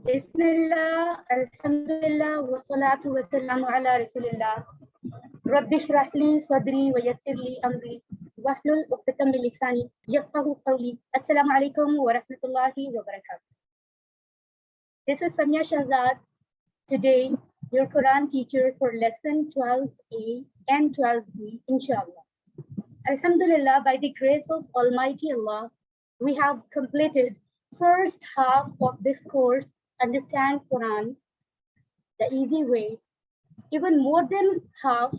Bismillah, alhamdulillah, wa salatu wa salamu ala rasulillah. Rabbi shrah li sadri wa yassir li amri wahlul 'uqdatam min lisani yafqahu qawli. Assalamu alaikum wa rahmatullahi wa barakatuh. This is Samia Shahzad, today your Quran teacher for lesson 12A and 12B, inshallah. Alhamdulillah, by the grace of Almighty Allah, we have completed first half of this course, Understand Quran the Easy Way, even more than half,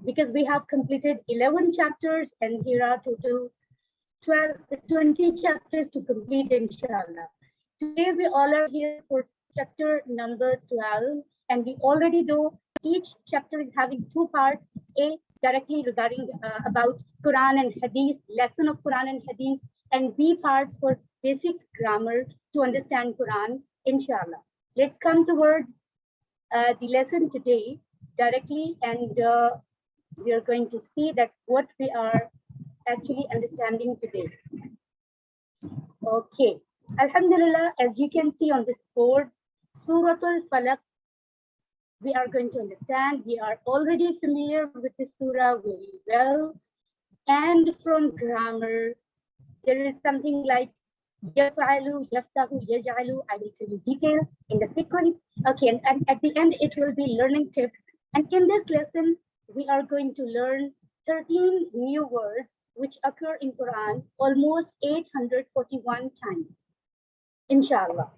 because we have completed 11 chapters and here are total 20 chapters to complete, inshallah. Today we all are here for chapter number 12, and we already know each chapter is having two parts: A, directly regarding about Quran and Hadith, lesson of Quran and Hadith, and B parts for basic grammar to understand Quran, inshallah. Let's come towards the lesson today directly, and we are going to see that what we are actually understanding today. Okay, alhamdulillah, as you can see on this board, Suratul Falaq, we are going to understand. We are already familiar with this surah very well, and from grammar there is something like Yaf'alu, Yaftahu, Yaj'alu. I will tell you detail in the sequence. Okay, and at the end it will be learning tips. And in this lesson, we are going to learn 13 new words which occur in Quran almost 841 times, inshallah.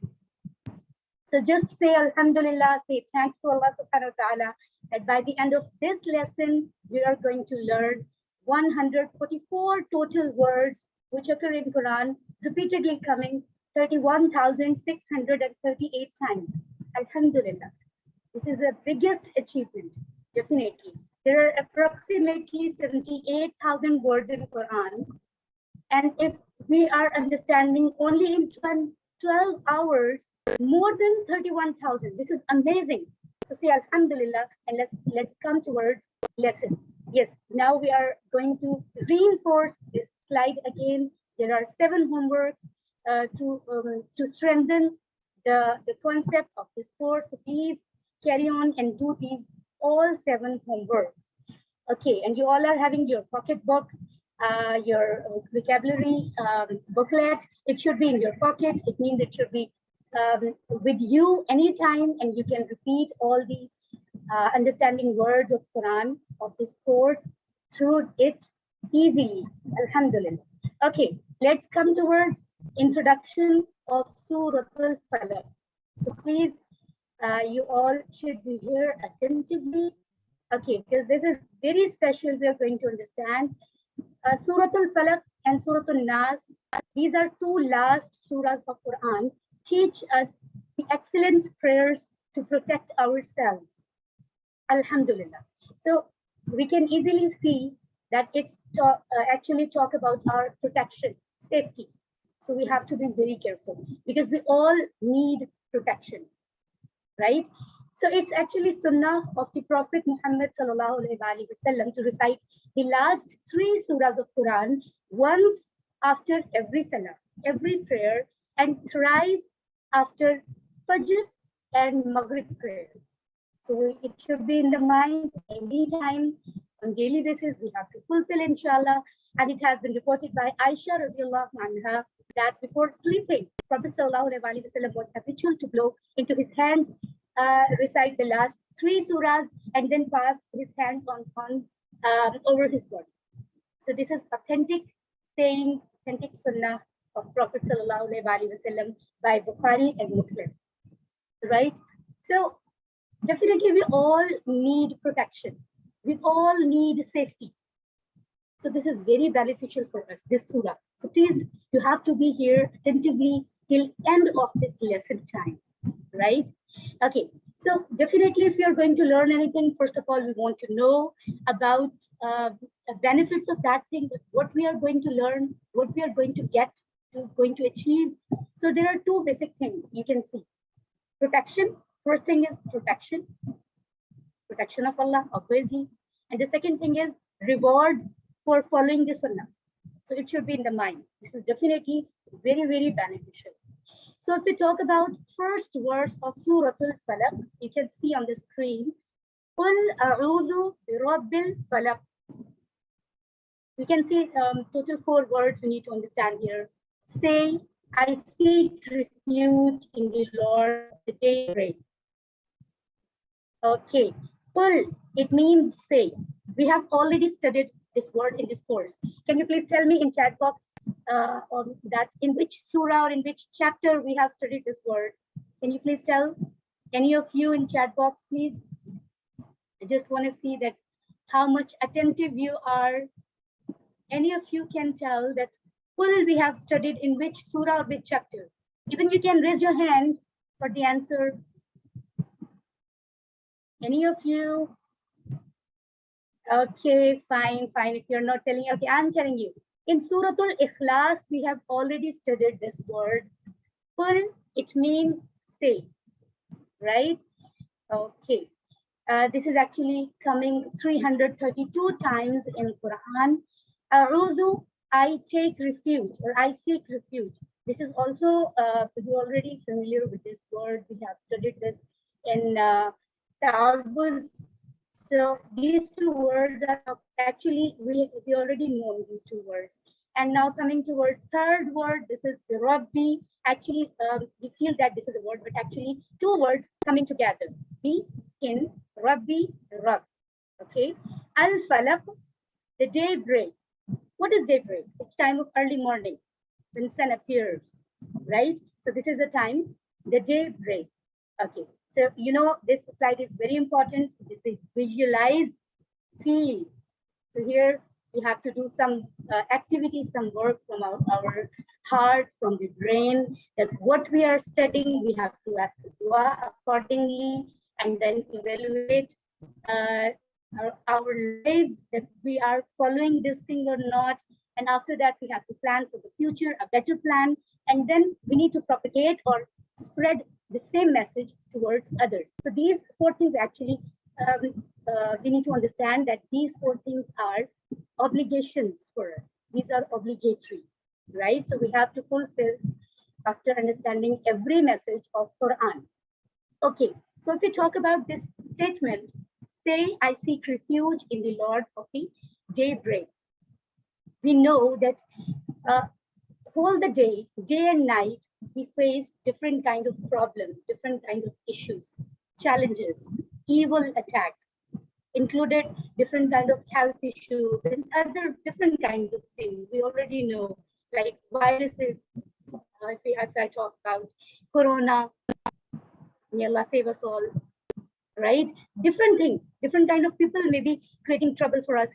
So just say Alhamdulillah, say thanks to Allah subhanahu wa ta'ala, that by the end of this lesson, we are going to learn 144 total words which occur in Quran, repeatedly coming 31,638 times. Alhamdulillah. This is the biggest achievement, definitely. There are approximately 78,000 words in Quran. And if we are understanding only in 12 hours, more than 31,000. This is amazing. So say Alhamdulillah, and let's come towards lesson. Yes, now we are going to reinforce this slide again. There are 7 homeworks to strengthen the concept of this course. So please carry on and do these all 7 homeworks. Okay, and you all are having your pocketbook, your vocabulary booklet. It should be in your pocket. It means it should be with you anytime, and you can repeat all the understanding words of Quran of this course through it easily. Alhamdulillah. Okay, let's come towards introduction of Suratul Falaq. So please, you all should be here attentively. Okay, because this is very special. We are going to understand Suratul Falaq and Suratul Nas. These are 2 last surahs of Quran. Teach us the excellent prayers to protect ourselves. Alhamdulillah. So we can easily see that it's actually talk about our protection, safety. So we have to be very careful because we all need protection, right? So it's actually sunnah of the Prophet Muhammad sallallahu alaihi wasallam to recite the last 3 surahs of Quran once after every salah, every prayer, and thrice after Fajr and Maghrib prayer. So it should be in the mind anytime, on daily basis, we have to fulfill, inshallah. And it has been reported by Aisha radiallahu anha that before sleeping, Prophet sallallahu alaihi wasallam was habitual to blow into his hands, recite the last 3 surahs, and then pass his hands on over his body. So this is authentic saying, authentic sunnah of Prophet sallallahu alaihi wasallam by Bukhari and Muslim, right? So definitely we all need protection. We all need safety. So this is very beneficial for us, this surah. So please, you have to be here attentively till end of this lesson time, right? Okay, so definitely if you're going to learn anything, first of all, we want to know about the benefits of that thing, what we are going to learn, what we are going to get, going to achieve. So there are 2 basic things you can see. Protection. First thing is protection of Allah, obviously. And the second thing is reward for following the sunnah. So it should be in the mind. This is definitely very, very beneficial. So if we talk about first verse of Surah Al-Falaq, you can see on the screen, قُلْ أَعُوذُ بِرَبِّ الْفَلَقِ. We can see total 4 words we need to understand here. Say, I seek refuge in the Lord the daybreak. Okay, Qul, it means say. We have already studied this word in this course. Can you please tell me in chat box on that in which surah or in which chapter we have studied this word? Can you please tell any of you in chat box, please? I just want to see that how much attentive you are. Any of you can tell that Qul we have studied in which surah or which chapter? Even you can raise your hand for the answer. Any of you? Okay, fine. If you're not telling, okay, I'm telling you. In Surah Al-Ikhlas, we have already studied this word. Qul, it means say, right? Okay. This is actually coming 332 times in Quran. A'udhu, I take refuge, or I seek refuge. This is also, you're already familiar with this word. We have studied this in A'awuz. So these 2 words are actually, we already know these 2 words. And now coming towards third word, this is Rabbi. Actually, we feel that this is a word, but actually 2 words coming together. Be in Rabbi, Rab. Okay. Al-Falaq, the daybreak. What is daybreak? It's time of early morning when sun appears, right? So this is the time, the daybreak. Okay. So, you know, this slide is very important. This is visualize, feel. So here we have to do some activity, some work from our heart, from the brain, that what we are studying, we have to ask for dua accordingly, and then evaluate our lives, that we are following this thing or not. And after that, we have to plan for the future, a better plan. And then we need to propagate or spread the same message towards others. So these 4 things actually, we need to understand that these 4 things are obligations for us. These are obligatory, right? So we have to fulfill after understanding every message of Quran. Okay, so if we talk about this statement, say, I seek refuge in the Lord of the daybreak. We know that whole the day and night, we face different kind of problems, different kind of issues, challenges, evil attacks, included different kind of health issues and other different kinds of things. We already know, like viruses, if I talk about Corona, may Allah save us all, right? Different things, different kind of people may be creating trouble for us.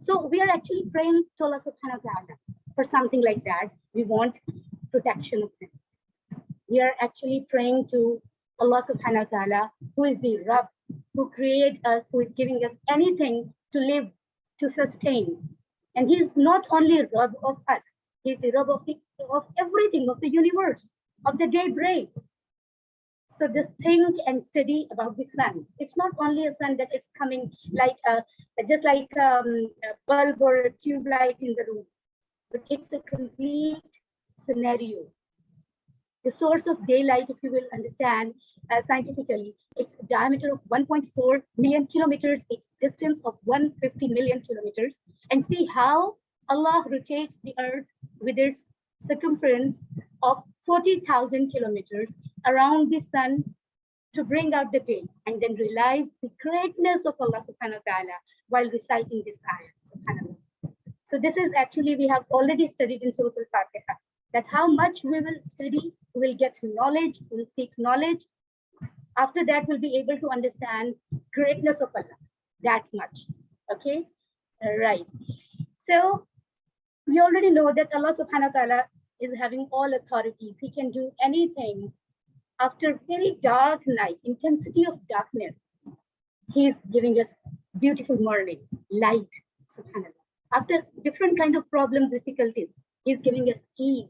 So we are actually praying to Allah subhanahu wa ta'ala for something like that. We want protection of him. We are actually praying to Allah subhanahu wa ta'ala, who is the Rabb, who created us, who is giving us anything to live, to sustain. And he is not only Rabb of us, he is the Rabb of everything, of the universe, of the daybreak. So just think and study about the sun. It's not only a sun that it's coming like just like a bulb or a tube light in the room, but it's a complete scenario. The source of daylight, if you will understand scientifically, its diameter of 1.4 million kilometers, its distance of 150 million kilometers, and see how Allah rotates the earth with its circumference of 40,000 kilometers around the sun to bring out the day, and then realize the greatness of Allah subhanahu wa ta'ala while reciting this ayah, subhanallah. So this is actually, we have already studied in Surah Al-Fatiha, that how much we will study, we will get knowledge, we will seek knowledge. After that, we'll be able to understand greatness of Allah, that much, okay? Right. So we already know that Allah subhanahu wa ta'ala is having all authorities. He can do anything. After very dark night, intensity of darkness, he's giving us beautiful morning, light, subhanallah. After different kind of problems, difficulties, he's giving us ease.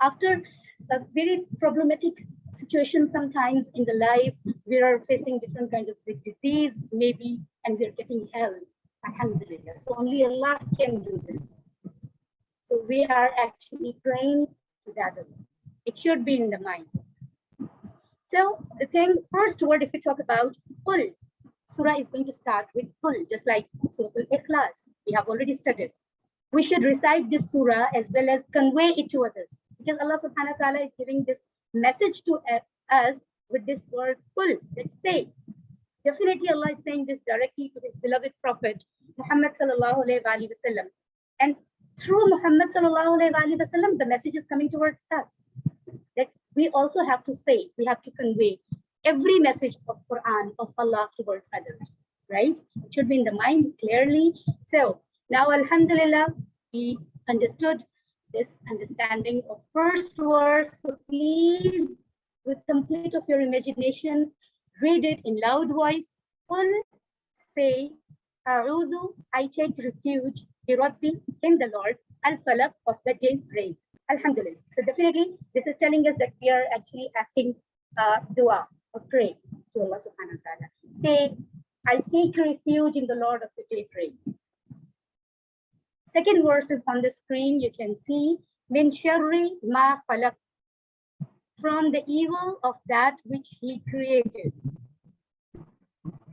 After a very problematic situation sometimes in the life, we are facing different kind of disease, maybe, and we're getting health, alhamdulillah. So only Allah can do this. So we are actually praying to that. It should be in the mind. So the thing, first word, if we talk about Qul, surah is going to start with Qul, just like Surah Al-Ikhlas. We have already studied. We should recite this surah as well as convey it to others, because Allah subhanahu wa ta'ala is giving this message to us with this word Qul. Let's say. Definitely Allah is saying this directly to his beloved Prophet, Muhammad sallallahu alayhi wa sallam. And through Muhammad sallallahu alayhi wa sallam, the message is coming towards us. That we also have to say, we have to convey every message of Quran, of Allah towards others, right? It should be in the mind clearly. So now, alhamdulillah, we understood this understanding of first verse. So please, with complete of your imagination, read it in loud voice. Qul, say, A'udhu, I take refuge, bi Rabbi, in the Lord, al-falaq, of the day rain. Alhamdulillah. So definitely, this is telling us that we are actually asking dua or pray to Allah subhanahu wa ta'ala. Say, I seek refuge in the Lord of the day rain. Second verse is on the screen. You can see, min sharri ma falaq, from the evil of that which he created.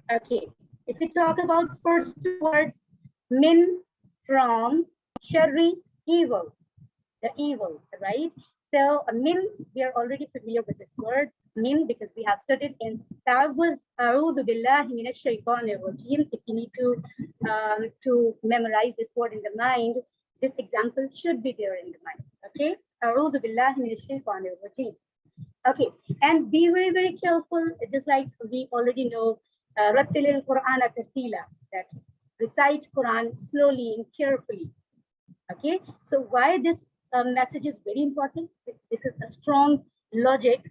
Okay, if we talk about first two words, min, from, sharri, evil, the evil, right? So min, we are already familiar with this word, min, because we have studied in Ta'awuz, A'udhu billahi minash shaytanir rajim. If you need to memorize this word in the mind, this example should be there in the mind, okay? A'udhu billahi minash shaytanir rajim. Okay, and be very, very careful, just like we already know, Rattilil Qur'an tartila, that recite Quran slowly and carefully. Okay, so why this message is very important? This is a strong logic.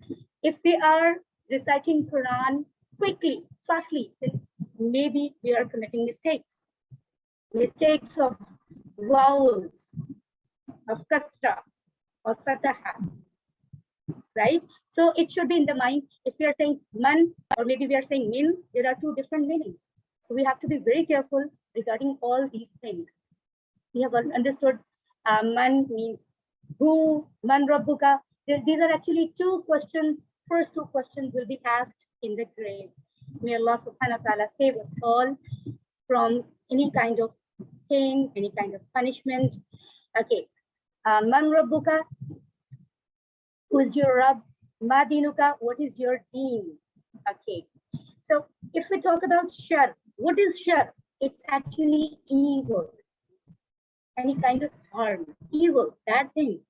If we are reciting Quran quickly, fastly, then maybe we are committing mistakes. Mistakes of vowels, of kasra, of fataha. Right? So it should be in the mind. If we are saying man, or maybe we are saying min, there are two different meanings. So we have to be very careful regarding all these things. We have understood man means who, man rabbuka. These are actually two questions. First two questions will be asked in the grave. May Allah subhanahu wa ta'ala save us all from any kind of pain, any kind of punishment. Okay. Man rabbuka. Who is your Rabb? Ma dinuka, what is your deen? Okay. So if we talk about shar, what is shar? It's actually evil. Any kind of harm, evil, bad thing.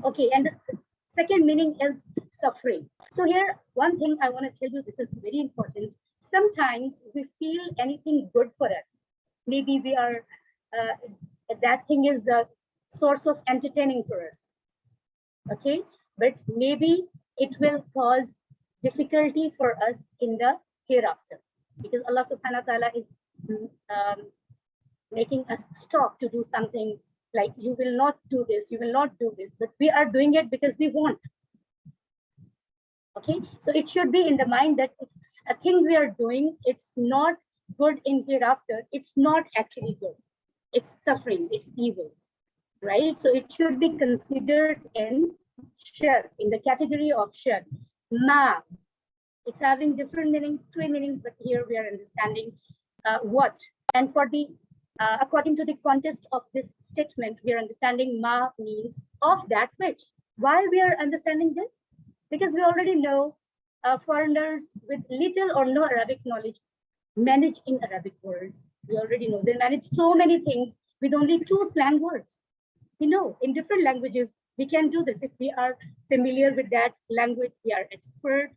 Okay, and the second meaning is suffering. So here, one thing I want to tell you, this is very important. Sometimes we feel anything good for us. Maybe we are, that thing is a source of entertaining for us. Okay. But maybe it will cause difficulty for us in the hereafter, because Allah subhanahu wa ta'ala is making us stop to do something, like you will not do this, you will not do this, but we are doing it because we want. Okay, so it should be in the mind that if a thing we are doing, it's not good in hereafter, it's not actually good, it's suffering, it's evil, right? So it should be considered in shar, in the category of shar. Ma, it's having different meanings, three meanings, but here we are understanding what. And for the according to the context of this statement, we are understanding ma means of that which. Why we are understanding this? Because we already know foreigners with little or no Arabic knowledge manage in Arabic words. We already know they manage so many things with only two slang words. We know in different languages, we can do this. If we are familiar with that language, we are expert,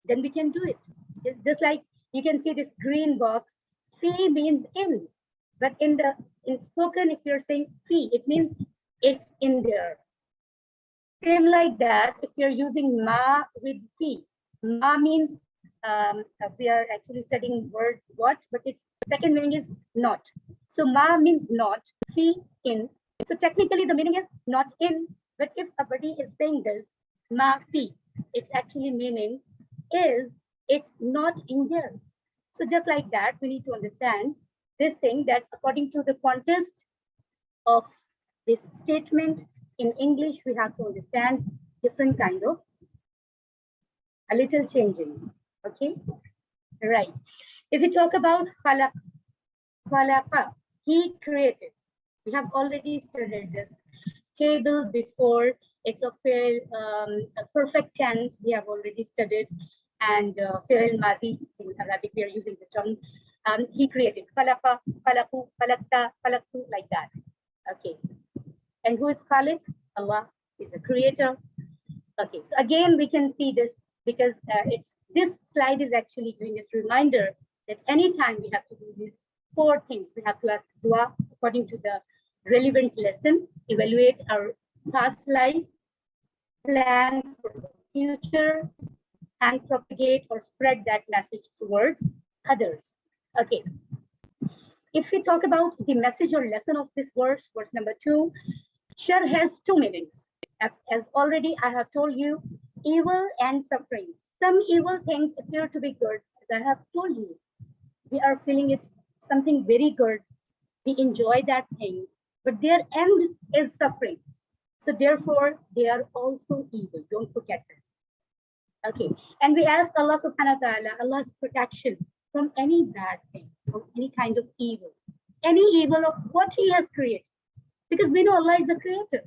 then we can do it. Just like you can see this green box, fi means in, but in spoken, if you're saying fi, it means it's in there. Same like that, if you're using ma with fi, ma means we are actually studying word what, but its second meaning is not. So ma means not, fi in. So technically the meaning is not in. But if somebody is saying this, ma fi, it's actually meaning is it's not in there. So just like that, we need to understand this thing, that according to the context of this statement in English, we have to understand different kind of a little changing. Okay, right. If we talk about khalaqa, he created. We have already studied this table before. It's a perfect tense. We have already studied, and fi'l madi in Arabic we are using the term. He created. Khalaqa, khalaqu, khalaqta, khalaqtu, like that. Okay. And who is Khaliq? Allah is the creator. Okay. So again, we can see this because this slide is actually giving us a reminder that anytime we have to do these 4 things, we have to ask dua according to the relevant lesson, evaluate our past life, plan for the future, and propagate or spread that message towards others. Okay. If we talk about the message or lesson of this verse number 2, shar has 2 meanings. As already I have told you, evil and suffering. Some evil things appear to be good, as I have told you. We are feeling it something very good. We enjoy that thing, but their end is suffering. So therefore, they are also evil. Don't forget this. Okay. And we ask Allah subhanahu wa ta'ala, Allah's protection from any bad thing, from any kind of evil. Any evil of what he has created. Because we know Allah is the creator.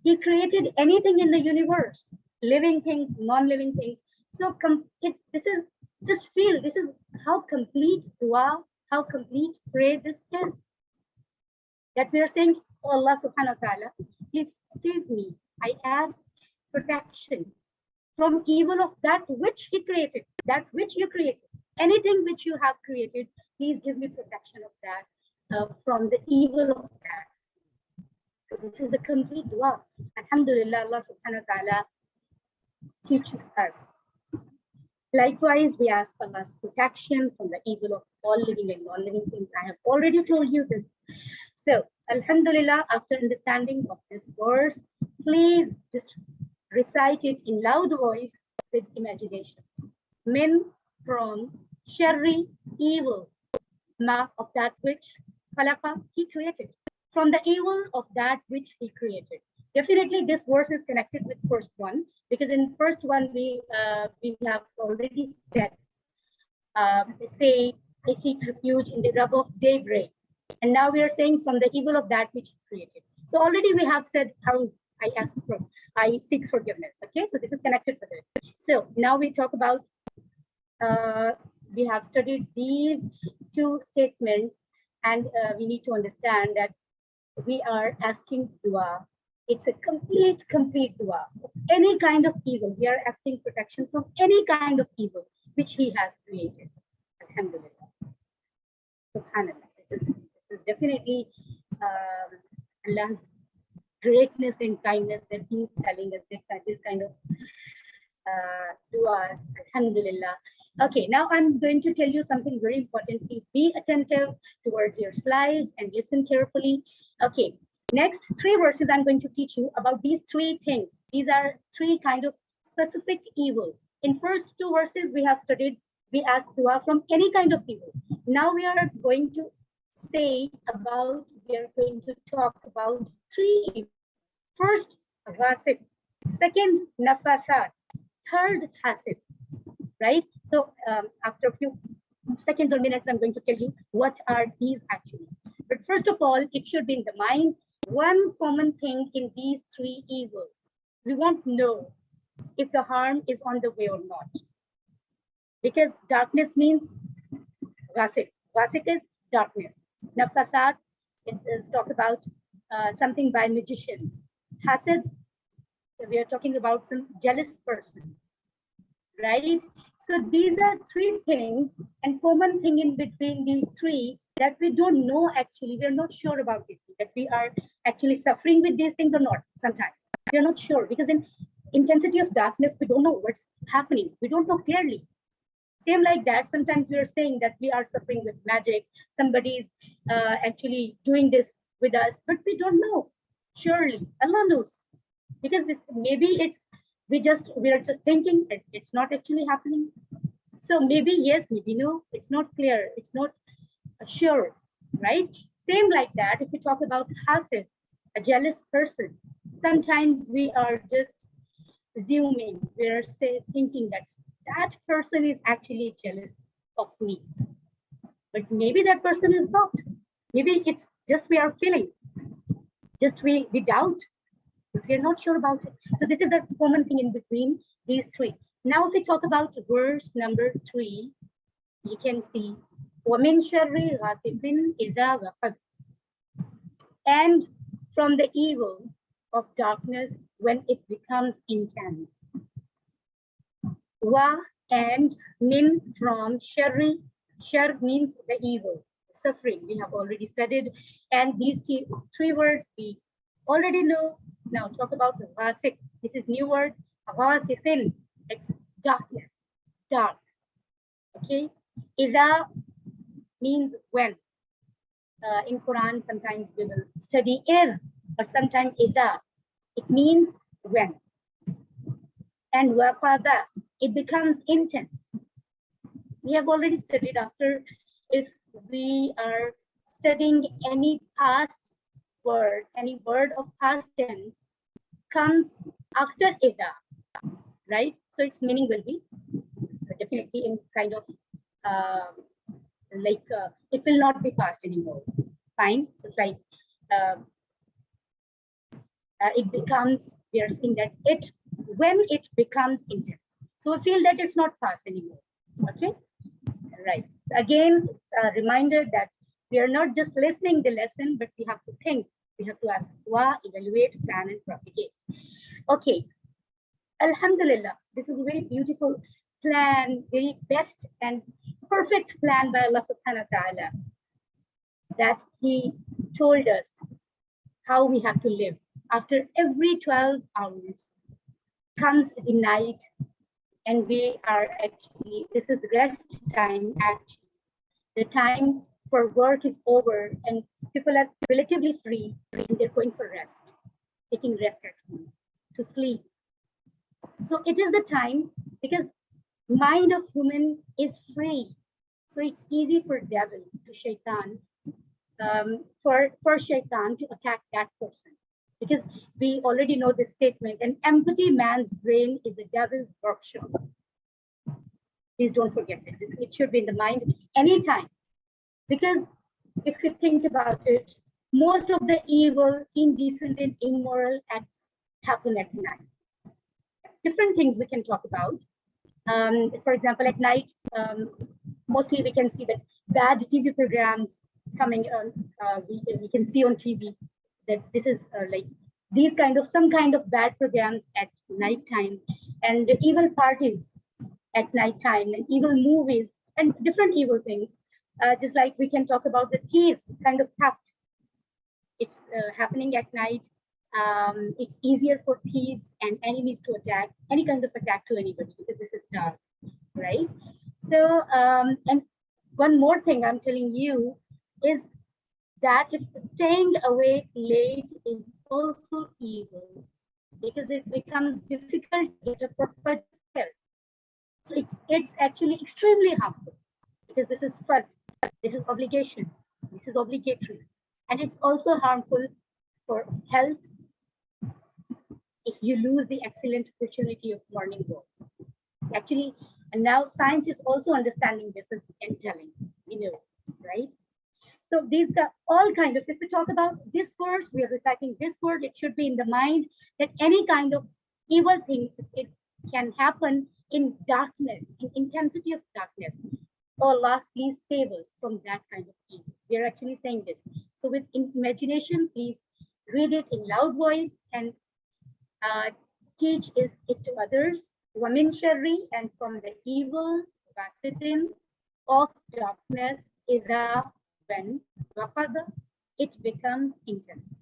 He created anything in the universe, living things, non-living things. So this is how complete dua, how complete prayer this is. That we are saying, oh Allah subhanahu wa ta'ala, please save me. I ask protection from evil of that which he created, that which you created. Anything which you have created, please give me protection of that, from the evil of that. So this is a complete dua. Alhamdulillah, Allah subhanahu wa ta'ala teaches us. Likewise, we ask Allah's protection from the evil of all living and non-living things. I have already told you this. So, Alhamdulillah, after understanding of this verse, please just recite it in loud voice with imagination. Min, from, sharri, evil, ma, of that which, khalaqa, he created. From the evil of that which he created. Definitely this verse is connected with first one, because in first one we have already said, say, I seek refuge in the rub of daybreak. And now we are saying from the evil of that which he created. So already we have said how I seek forgiveness. Okay, so this is connected with it. So now we talk about, we have studied these 2 statements, and we need to understand that we are asking dua. It's a complete dua of any kind of evil. We are asking protection from any kind of evil which he has created. Alhamdulillah. Subhanallah. This is definitely Allah's greatness and kindness that he is telling us this kind of duas. Alhamdulillah. Okay, now I'm going to tell you something very important. Please be attentive towards your slides and listen carefully. Okay, next 3 verses I'm going to teach you about these 3 things. These are 3 kind of specific evils. In first 2 verses we have studied, we ask dua from any kind of evil. Now we are going to talk about 3 evils. First, ghasib. Second, nafasat. Third, hasid. Right? So after a few seconds or minutes, I'm going to tell you what are these actually. But first of all, it should be in the mind, one common thing in these 3 evils. We won't know if the harm is on the way or not. Because darkness means ghasib. Ghasib is darkness. Nafasat, it is talk about something by magicians. Hasid, so we are talking about some jealous person. Right? So these are 3 things, and common thing in between these 3 that we don't know actually. We are not sure about this, that we are actually suffering with these things or not. Sometimes we are not sure because in intensity of darkness, we don't know what's happening. We don't know clearly. Same like that, sometimes we are saying that we are suffering with magic. Somebody's actually doing this with us, but we don't know. Surely Allah knows, because this maybe we are just thinking that it's not actually happening. So maybe yes, maybe no, it's not clear, it's not sure, right? Same like that, if we talk about hasid, a jealous person, sometimes we are just assuming, we are thinking that that person is actually jealous of me. But maybe that person is not. Maybe it's just we are feeling, just we doubt, but we're not sure about it. So this is the common thing in between these three. Now if we talk about verse number 3, you can see وَمِن شَرِّ غَاسِقٍ إِذَا وَقَبَ, and from the evil of darkness when it becomes intense. Wa and min from sharri. Shar means the evil, suffering. We have already studied, and these three words we already know. Now talk about the ghasiq. This is new word. Ghasiqin. It's darkness, dark. Okay. Ida means when. In Quran, sometimes we will study is, or sometimes ida. It means when. And waqada, it becomes intense. We have already studied after, if we are studying any past word, any word of past tense comes after ida, right? So its meaning will be definitely in kind of it will not be past anymore. Fine, just like it becomes, we are saying that it, when it becomes intense. So we feel that it's not past anymore. Okay, right. So again, a reminder that we are not just listening the lesson, but we have to think. We have to ask, evaluate, plan, and propagate. Okay, Alhamdulillah, this is a very beautiful plan, very best and perfect plan by Allah subhanahu wa ta'ala, that He told us how we have to live. After every 12 hours comes the night, and we are actually, this is rest time actually. The time for work is over and people are relatively free and they're going for rest, taking rest at home, to sleep. So it is the time, because mind of human is free. So it's easy for devil, to shaitan, for shaitan to attack that person. Because we already know this statement, an empty man's brain is a devil's workshop. Please don't forget this. It should be in the mind anytime. Because if you think about it, most of the evil, indecent, and immoral acts happen at night. Different things we can talk about. For example, at night, mostly we can see that bad TV programs coming on. We can see on TV that this is like these kind of, some kind of bad programs at nighttime, and the evil parties at nighttime, and evil movies, and different evil things. Just like we can talk about the thieves, kind of theft. It's happening at night. It's easier for thieves and enemies to attack, any kind of attack to anybody, because this is dark, right? So, and one more thing I'm telling you is that if staying awake late is also evil, because it becomes difficult to get a proper health. So it's actually extremely harmful, because this is fun, this is obligation, this is obligatory, and it's also harmful for health if you lose the excellent opportunity of morning walk. Actually, and now science is also understanding this and telling, you know, right? So these are all kind of, if we talk about this verse, we are reciting this word, it should be in the mind that any kind of evil thing, it can happen in darkness, in intensity of darkness. Oh Allah, please save us from that kind of evil. We are actually saying this. So with imagination, please read it in loud voice and teach it to others. Wamin sharri, and from the evil, ghasiqin, of darkness, idha, when waqada, it becomes intense.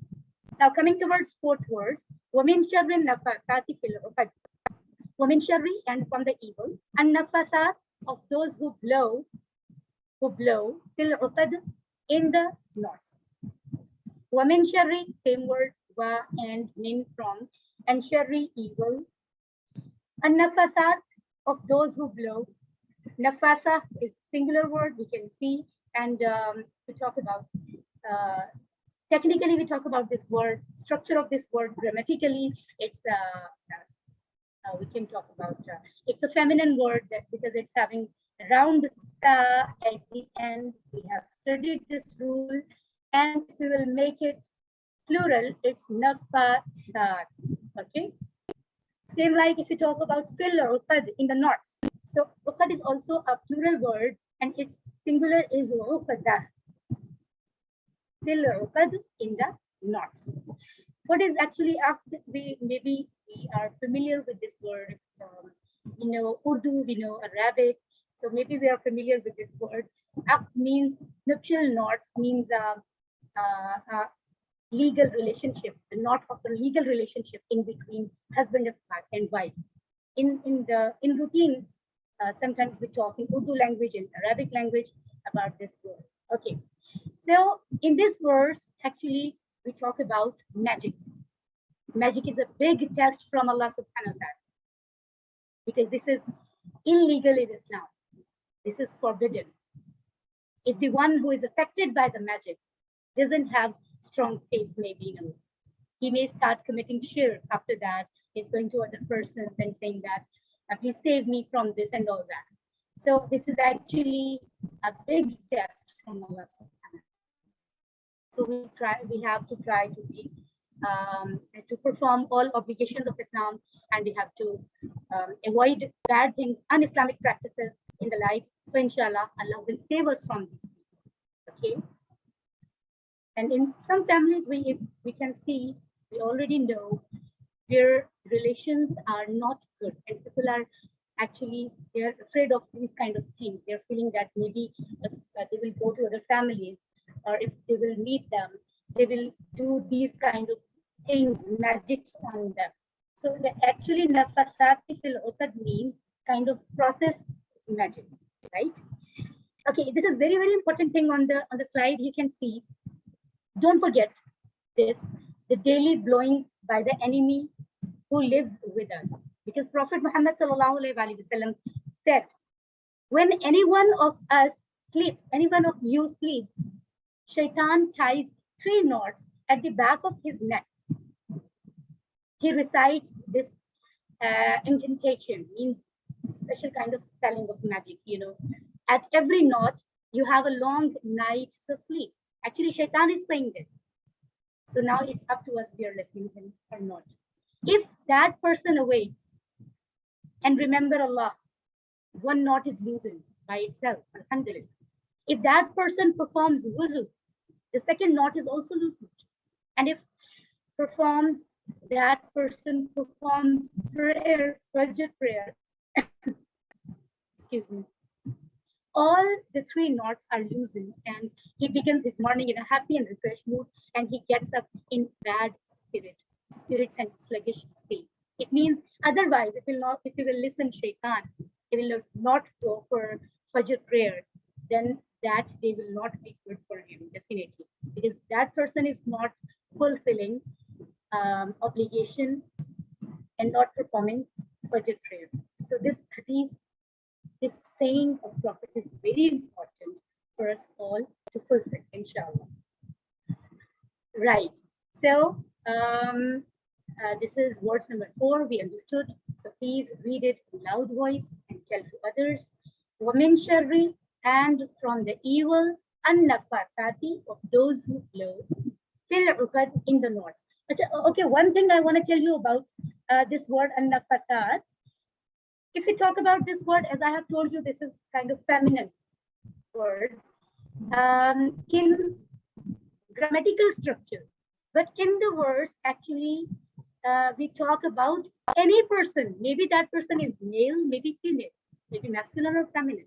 Now coming towards fourth verse, wamin sharri nafathati fil uqad. Wamin sharri, and from the evil, and nafasat, of those who blow fil uqad, in the knots. Wamin sharri, same word, wa and min from, and sharri, evil. And nafasat, of those who blow. Nafasa is singular word, we can see, and we talk about, technically we talk about this word, structure of this word grammatically, it's we can talk about. It's a feminine word because it's having round ta at the end. We have studied this rule, and if we will make it plural, it's nafasat. Okay. Same like if you talk about fil or uqad in the knots. So uqad is also a plural word, and its singular is uqadah. Fil or uqad in the knots. What is actually after we are familiar with this word. We know Urdu, we know Arabic, so maybe we are familiar with this word. Aqd means nuptial knots, means legal relationship, the knot of a legal relationship in between husband and wife. In routine, sometimes we talk in Urdu language and Arabic language about this word. Okay, so in this verse, actually, we talk about magic. Magic is a big test from Allah subhanahu wa ta'ala, because this is illegal in Islam. This is forbidden. If the one who is affected by the magic doesn't have strong faith, maybe, he may start committing shirk. After that, he's going to other persons and saying that, please save me from this and all that. So this is actually a big test from Allah subhanahu wa ta'ala. So we have to try to be to perform all obligations of Islam, and we have to avoid bad things, un-Islamic practices in the life. So inshallah, Allah will save us from these things. Okay. And in some families, we can see, we already know where relations are not good, and people are actually, they're afraid of these kind of things. They're feeling that maybe they will go to other families, or if they will meet them, they will do these kind of things, magics on them. So actually, nafasat fil uqad means kind of processed magic, right? Okay, this is very, very important thing on the slide. You can see. Don't forget this: the daily blowing by the enemy who lives with us, because Prophet Muhammad sallallahu alaihi wasallam said, when any one of us sleeps, any one of you sleeps, Shaitan ties 3 knots at the back of his neck. He recites this incantation, means special kind of spelling of magic, At every knot, you have a long night's sleep. Actually, Shaitan is saying this. So now it's up to us, we are listening to him or not. If that person awakes and remember Allah, 1 knot is loosened by itself, alhamdulillah. If that person performs wuzu, the 2nd knot is also loosened. And if that person performs prayer, Fajr prayer, excuse me, all the 3 knots are loosened, and he begins his morning in a happy and refreshed mood, and he gets up in bad spirits and sluggish state. It means otherwise, if you will listen Shaitan, he will not go for Fajr prayer, then that day will not be good for him, definitely, because that person is not fulfilling obligation and not performing Fajr prayer. So this hadith, this saying of Prophet is very important for us all to fulfill, inshallah. Right. So this is verse number 4. We understood. So please read it in loud voice and tell to others. Wamin sharri, and from the evil, an-nafasati, of those who blow, fil uqad, in the knots. Okay, one thing I want to tell you about this word an-nafasat. If we talk about this word, as I have told you, this is kind of feminine word in grammatical structure. But in the verse, actually, we talk about any person. Maybe that person is male, maybe female, maybe masculine or feminine.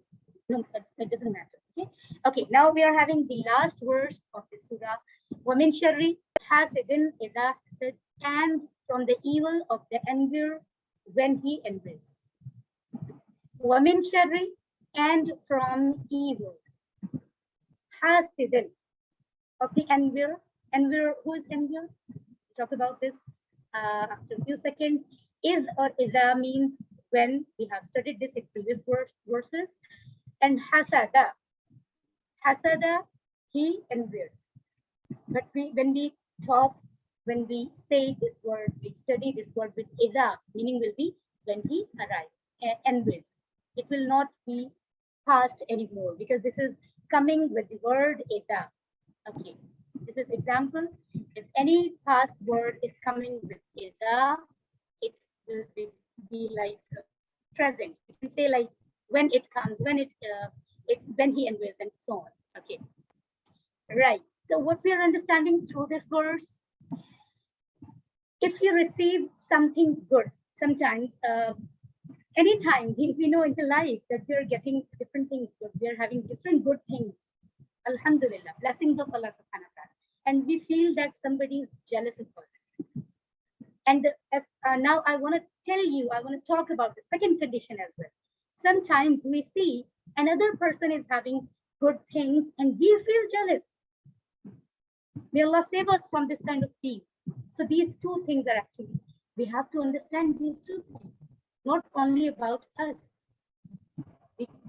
No, it doesn't matter. Okay. Okay. Now we are having the last verse of the surah. Wamin sharri hasidin idha hasad, and from the evil of the envier when he envies. Wamin sharri, and from evil. Hasidin, of the envier. Envier, who is envier? We'll talk about this after a few seconds. Is or idha means when. We have studied this in previous verses. And hasada, he envied. But when we say this word, we study this word with idha, meaning will be when he envies. It will not be past anymore, because this is coming with the word ida. Okay, this is example. If any past word is coming with ida, it will be like present. You can say like when it comes, when when he envies, and so on. Okay, right. So what we are understanding through this verse, if you receive something good, sometimes, anytime we know in the life that we are getting different things good, we are having different good things, alhamdulillah, blessings of Allah subhanahu wa ta'ala, and we feel that somebody is jealous of us. And now I want to talk about the second condition as well. Sometimes we see another person is having good things and we feel jealous. May Allah save us from this kind of thing. So these two things are actually, we have to understand these two things, not only about us.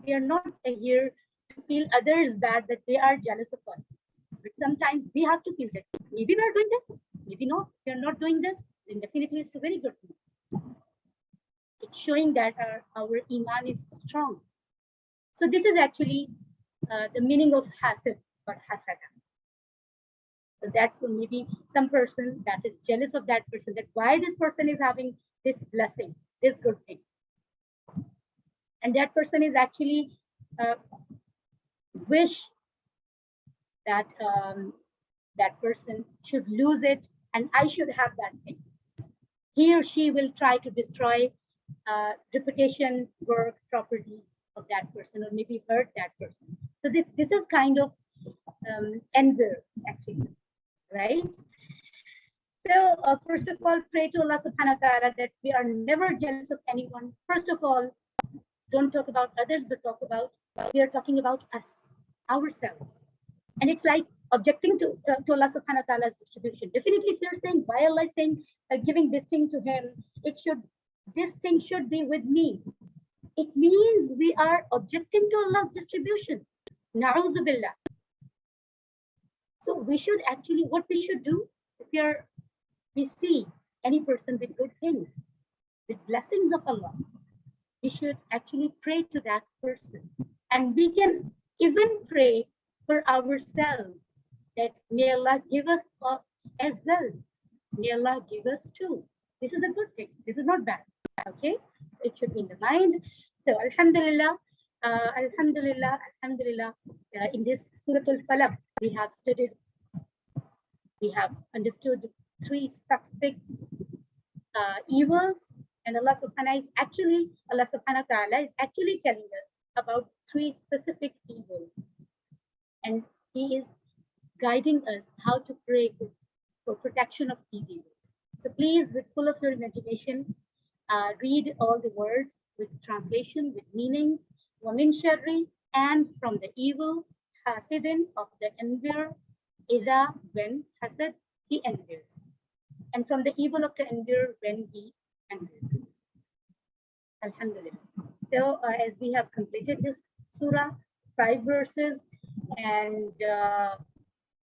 We are not here to feel others bad that they are jealous of us. But sometimes we have to feel that maybe we are doing this, maybe not. We are not doing this, then definitely it's a very good thing. It's showing that our iman is strong. So this is actually the meaning of hasil or hasada. So that maybe some person that is jealous of that person, that why this person is having this blessing, this good thing. And that person is actually wish that that person should lose it and I should have that thing. He or she will try to destroy reputation, work, property of that person, or maybe hurt that person. So this is kind of envy, actually, right? So first of all, pray to Allah subhanahu wa ta'ala that we are never jealous of anyone. First of all, don't talk about others, but we are talking about us, ourselves. And it's like objecting to Allah subhanahu wa ta'ala's distribution. Definitely, if you're saying, why Allah is saying, giving this thing to him, this thing should be with me. It means we are objecting to Allah's distribution. Na'udhu billah. So we should actually, what we should do, if we see any person with good things, with blessings of Allah, we should actually pray to that person. And we can even pray for ourselves that may Allah give us as well. May Allah give us too. This is a good thing. This is not bad. Okay, so it should be in the mind. So alhamdulillah, in this Surah Al-Falaq, we have understood three specific evils, and Allah subhanahu wa ta'ala is actually telling us about three specific evils, and he is guiding us how to pray for protection of these evils. So please, with full of your imagination, read all the words with translation, with meanings, وَمِن شَرِّ, and from the evil, hasidin, of the envier, إِذَا, when hasad, he envies, and from the evil of the envier, when he envies. Alhamdulillah. So as we have completed this surah, 5 verses, and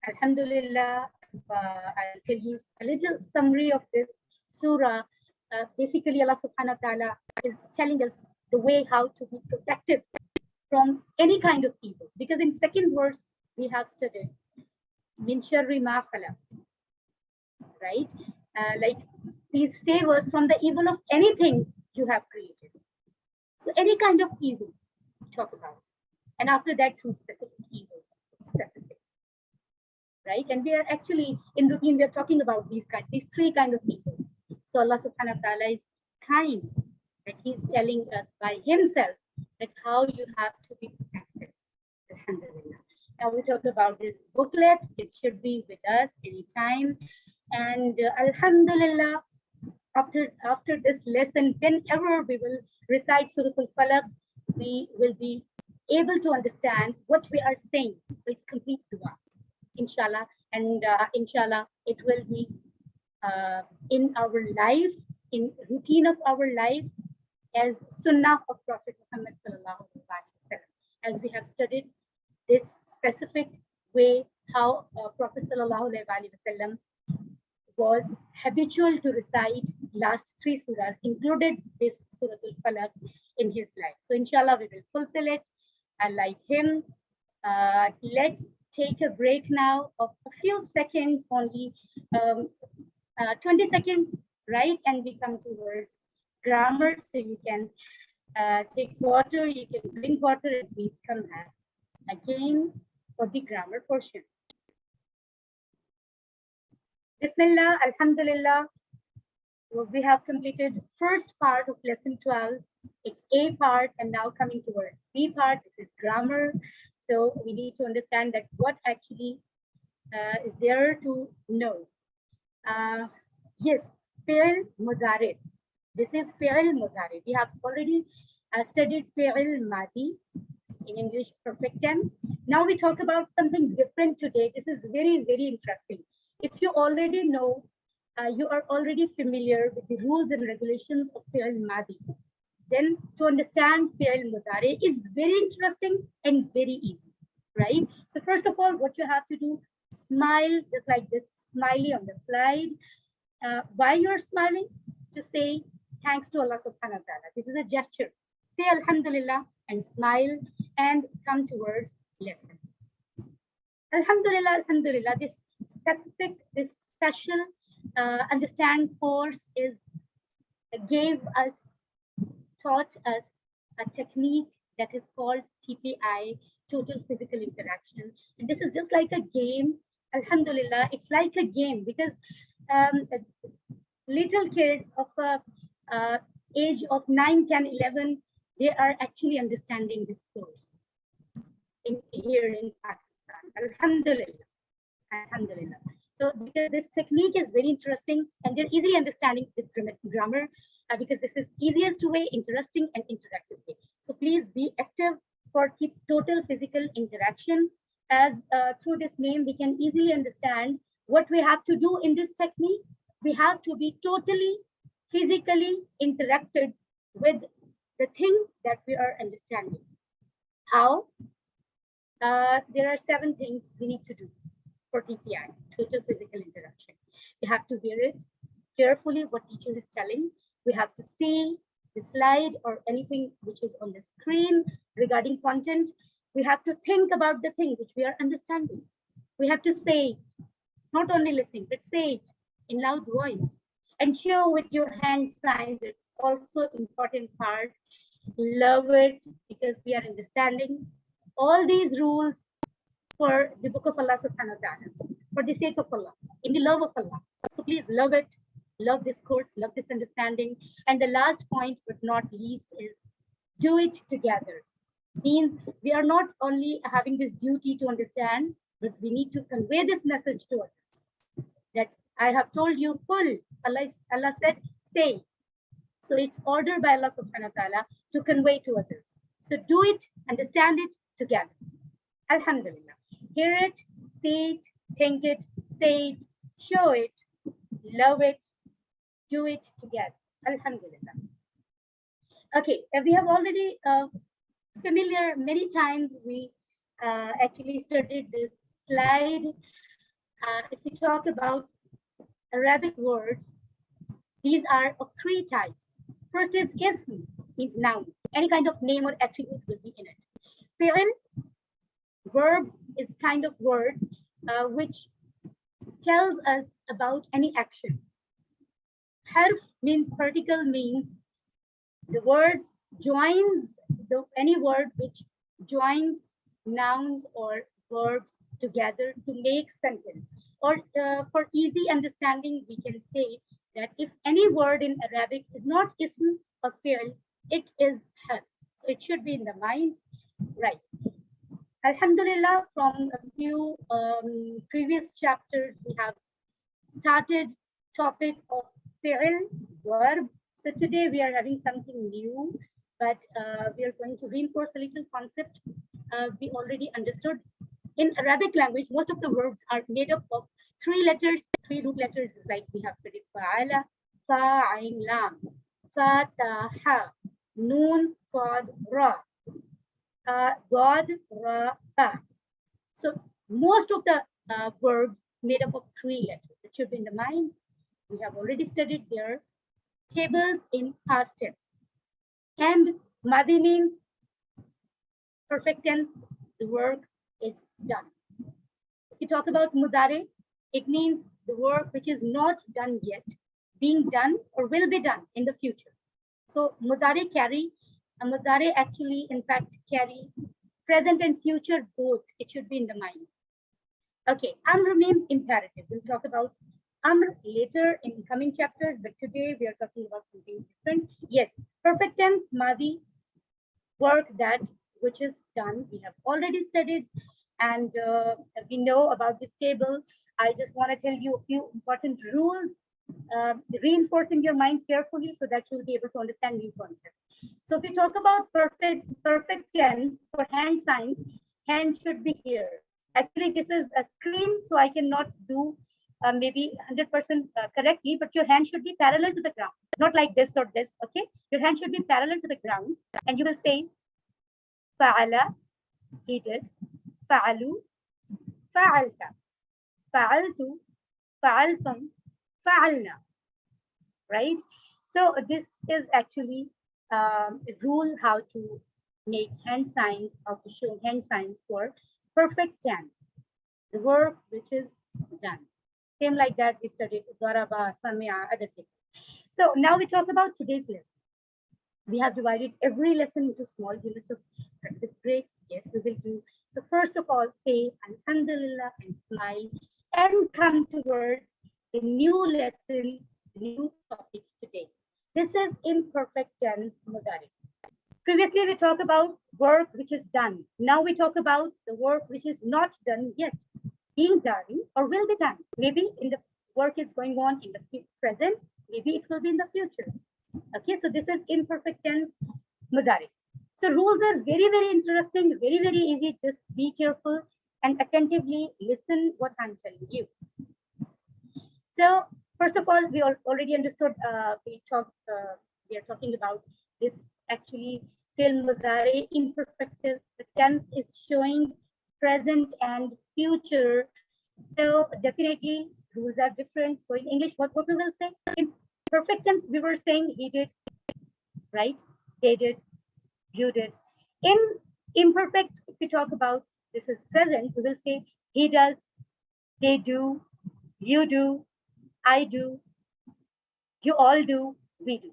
alhamdulillah, I'll tell you a little summary of this surah. Basically, Allah subhanahu wa ta'ala is telling us the way how to be protected from any kind of evil. Because in second verse, we have studied min sharri ma khalaq, right? Like, please save us from the evil of anything you have created. So any kind of evil, talk about. And after that, two specific evils, specific, right? And we are actually, in routine, we are talking about these three kind of evils. So Allah subhanahu wa ta'ala is kind, that he's telling us by himself that how you have to be protected. Alhamdulillah. Now we talk about this booklet. It should be with us anytime. And alhamdulillah, after this lesson, whenever we will recite Surah Al-Falaq, we will be able to understand what we are saying. So it's complete dua, inshallah. And inshallah, it will be in our life, in routine of our life, as sunnah of Prophet Muhammad sallallahu alaihi wasallam. As we have studied this specific way how Prophet sallallahu alaihi wasallam was habitual to recite last 3 surahs, included this Surah Al-Falaq in his life. So inshallah, we will fulfill it like him. Let's take a break now of a few seconds only, 20 seconds, right? And we come towards grammar. So you can take water, you can drink water, and we come back again for the grammar portion. Bismillah, Alhamdulillah. We have completed first part of lesson 12. It's A part, and now coming towards B part. This is grammar. So we need to understand that what actually is there to know. Yes, fi'l mudari. This is fi'l mudari. We have already studied fi'l madi in English perfect tense. Now we talk about something different today. This is very, very interesting. If you already know, you are already familiar with the rules and regulations of fi'l madi, then to understand fi'l mudari is very interesting and very easy, right? So first of all, what you have to do, smile just like this, smiley on the slide. Why you're smiling? Just say thanks to Allah subhanahu wa ta'ala. This is a gesture. Say Alhamdulillah and smile and come towards lesson. Alhamdulillah, Alhamdulillah. This specific, this special understand course is taught us a technique that is called TPI, total physical interaction. And this is just like a game. Alhamdulillah, it's like a game because little kids of age of 9, 10, 11, they are actually understanding this course here in Pakistan. Alhamdulillah. Alhamdulillah. So because this technique is very interesting and they're easily understanding this grammar because this is easiest way, interesting and interactive way. So please be active for keep total physical interaction, as through this name we can easily understand what we have to do in this technique. We have to be totally physically interacted with the thing that we are understanding. How? There are 7 things we need to do for TPI, total physical interaction. We have to hear it carefully, what teacher is telling. We have to see the slide or anything which is on the screen regarding content. We have to think about the thing which we are understanding. We have to say it, not only listening, but say it in loud voice and show with your hand signs. It's also important part. Love it because we are understanding all these rules for the book of Allah subhanahu wa ta'ala, for the sake of Allah, in the love of Allah. So please love it, love this course, love this understanding. And the last point, but not least, is do it together. Means we are not only having this duty to understand, but we need to convey this message to others. That I have told you, full. Allah said, say. So it's ordered by Allah subhanahu wa ta'ala to convey to others. So do it, understand it together. Alhamdulillah. Hear it, see it, think it, say it, show it, love it, do it together. Alhamdulillah. Okay, we have already familiar many times. We actually studied this slide. If we talk about Arabic words, these are of 3 types. First is ism, means noun. Any kind of name or attribute will be in it. Fi'l, verb, is kind of words which tells us about any action. Harf means particle, means the words joins any word which joins nouns or verbs together to make sentence. Or for easy understanding, we can say that if any word in Arabic is not ism or fi'l, it is harf. So it should be in the mind, right? Alhamdulillah, from a few previous chapters, we have started topic of fi'l, verb. So today we are having something new, but we are going to reinforce a little concept we already understood. In Arabic language, most of the verbs are made up of 3 letters, 3 root letters, like we have studied fa'ala, fa'ain lam, fa ta ha, noon, sad, ra, god, ra, ba. So most of the verbs made up of 3 letters. It should be in the mind. We have already studied their tables in past tense. And Madi means perfect tense, the work is done. If you talk about Mudare, it means the work which is not done yet, being done or will be done in the future. So Mudare actually, in fact, carry present and future both. It should be in the mind. Okay, Amr means imperative. We'll talk about Amr later in coming chapters, but today we are talking about something different. Yes, perfect tense, Madi, work that which is done. We have already studied, and we know about this table. I just want to tell you a few important rules, reinforcing your mind carefully so that you'll be able to understand new concepts. So if we talk about perfect tense for hand signs, hand should be here. Actually, this is a screen, so I cannot do maybe 100% correctly, but your hand should be parallel to the ground, not like this or this, okay? Your hand should be parallel to the ground, and you will say, fa'ala, he did, fa'alu, fa'alta, fa'altu, fa'altum, fa'alna, right? So this is actually a rule how to make hand signs, how to show hand signs for perfect tense, the work which is done. Same like that, we studied Zaraba, Samia, other things. So now we talk about today's lesson. We have divided every lesson into small units of practice breaks. Yes, we will do. So first of all, say Alhamdulillah and smile and come towards the new lesson, new topic today. This is imperfect tense Mudari. Previously, we talked about work which is done. Now we talk about the work which is not done yet, being done or will be done. Maybe in the work is going on in the present, maybe it will be in the future. Okay, so this is imperfect tense Mudari. So rules are very, very interesting, very, very easy. Just be careful and attentively listen what I'm telling you. So first of all, we already understood, we are talking about this actually film Mudari imperfect. The tense is showing present and future. So definitely rules are different. So in English, what we will say? In perfect tense, we were saying he did, right? They did, you did. In imperfect, if we talk about this is present, we will say he does, they do, you do, I do, you all do, we do,